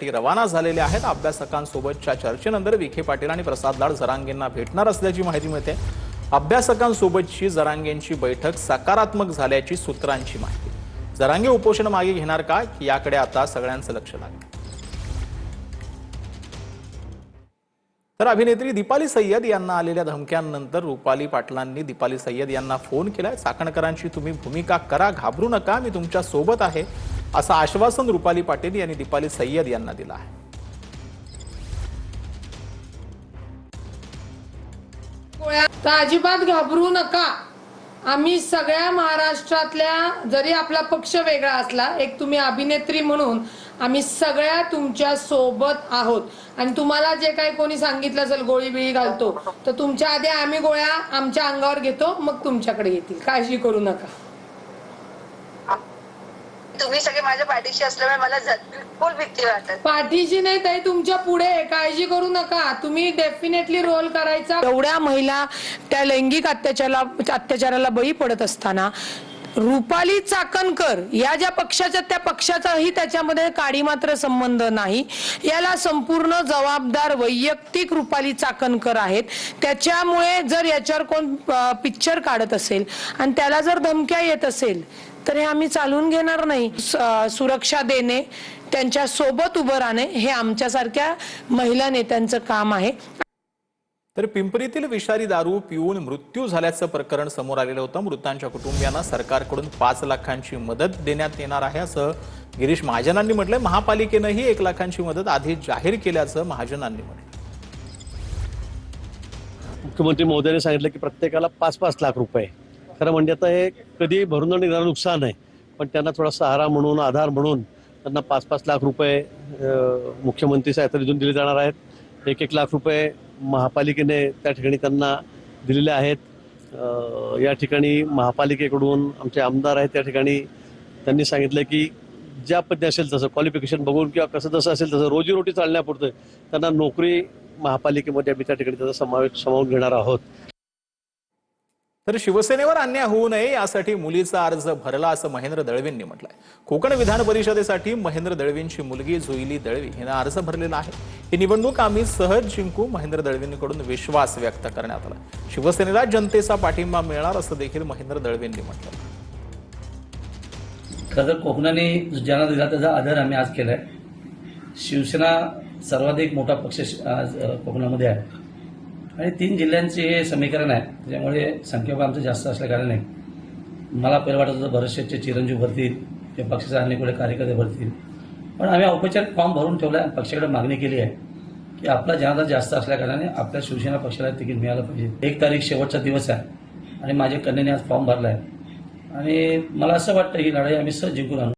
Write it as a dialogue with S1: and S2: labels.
S1: रवाना झालेले आहेत। अभ्यासकांसोबतच्या चर्चेनंतर विखे पाटील आणि प्रसाद लाड जरांगेंना भेटणार असल्याची माहिती मिळते। अभ्यासकांसोबतची जरांगेंची बैठक सकारात्मक झाल्याची सूत्रांची माहिती। जरांगे उपोषण मागे घेणार का याकडे आता सगळ्यांचं लक्ष लागलं। तर अभिनेत्री दीपाली सय्यद यांना आलेल्या धमक्यांनंतर रुपाली पाटलांनी दीपाली सय्यद यांना फोन केलाय। चाकणकरांची तुम्ही भूमिका करा, घाबरू नका, मी तुमच्या सोबत आहे असं आश्वासन रुपाली पाटील यांनी दीपाली सय्यद यांना दिलं आहे।
S2: तर अजिबात घाबरू नका, आम्ही सगळ्या महाराष्ट्रातल्या, जरी आपला पक्ष वेगळा असला, एक तुम्ही अभिनेत्री म्हणून आम्ही सगळ्या तुमच्या सोबत आहोत। आणि तुम्हाला जे काही कोणी सांगितलं असेल गोळी बिळी घालतो, तर तुमच्या आधी आम्ही गोळ्या आमच्या अंगावर घेतो, मग तुमच्याकडे येतील, काळजी करू नका।
S3: तुम्ही सगळे माझ्या पाठीशी असल्यामुळे मला बिलकुल भीती वाटत।
S2: पाठीशी नाही ताई, तुमच्या पुढे, काळजी करू नका, तुम्ही डेफिनेटली रोल करायचा। एवढ्या महिला त्या लैंगिक अत्याचाराला बळी पडत असताना रुपाली चाकणकर या ज्या पक्षाच्या, त्या पक्षाचाही त्याच्यामध्ये काडी मात्र संबंध नाही। याला संपूर्ण जबाबदार वैयक्तिक रुपाली चाकणकर आहेत। त्याच्यामुळे जर याच्यावर कोण पिक्चर काढत असेल आणि त्याला जर धमक्या येत असेल तर हे आम्ही चालून घेणार नाही। सुरक्षा देणे, त्यांच्या सोबत उभं राहणे हे आमच्यासारख्या महिला नेत्यांचं काम आहे।
S1: तर पिंपरीतील विषारी दारू पिऊन मृत्यू झाल्याचं प्रकरण समोर आलेलं होतं। मृतांच्या कुटुंबियांना सरकारकडून 5 लाखांची मदत देण्यात येणार आहे असं गिरीश महाजनांनी म्हटलंय। महापालिकेनंही 1 लाखांची मदत आधी जाहीर केल्याचं महाजनांनी म्हटलं।
S4: मुख्यमंत्री महोदयांनी सांगितलं की प्रत्येकाला 5-5 लाख रुपये। खरं म्हणजे आता हे कधी भरून न निघणारं नुकसान आहे, पण त्यांना थोडा सहारा म्हणून, आधार म्हणून त्यांना 5-5 लाख रुपये मुख्यमंत्री सहाय्यता दिले जाणार आहेत। 1-1 लाख रुपये महापालिकेने त्या ठिकाणी त्यांना दिलेले आहेत। या ठिकाणी महापालिकेकडून आमचे आमदार आहेत, त्या ठिकाणी त्यांनी सांगितलं की ज्या पद्धती असेल तसं क्वालिफिकेशन बघून किंवा कसं जसं असेल तसं रोजीरोटी चालण्यापुरतं त्यांना नोकरी महापालिकेमध्ये आम्ही त्या ठिकाणी त्याचा सामावून घेणार आहोत।
S1: तर शिवसेनेवर अन्याय होऊ नये यासाठी मुलीचा अर्ज भरला असं महेंद्र दळवींनी म्हटलंय। कोकण विधान परिषदेसाठी महेंद्र दळवींची मुलगी जुईली दळवी हिनं अर्ज भरलेला आहे। ही निवडणूक आम्ही सहज जिंकू, महेंद्र दळवींकडून विश्वास व्यक्त करण्यात आला। शिवसेनेला जनतेचा पाठिंबा मिळणार असं देखील महेंद्र दळवींनी म्हटलं।
S5: खरं कोकणाने ज्यांना दिला त्याचा आदर आम्ही आज केलाय। शिवसेना सर्वाधिक मोठा पक्ष आज कोकणामध्ये आहे आणि 3 जिल्ह्यांचे हे समीकरण आहे, त्याच्यामुळे संख्याबळ आमचं जास्त असल्या कारणाने मला पहिलं वाटत होतं बरेचसे चिरंजीव भरतील किंवा पक्षाचे अनेक वेळे कार्यकर्ते भरतील, पण आम्ही औपचारिक फॉर्म भरून ठेवला आहे। पक्षाकडे मागणी केली आहे की आपला जनाधार जास्त असल्या कारणाने आपल्या शिवसेना पक्षाला तिकीट मिळालं पाहिजे। 1 तारीख शेवटचा दिवस आहे आणि माझ्या कन्येने आज फॉर्म भरला आहे आणि मला असं वाटतं ही लढाई आम्ही सहज जिंकून आणू।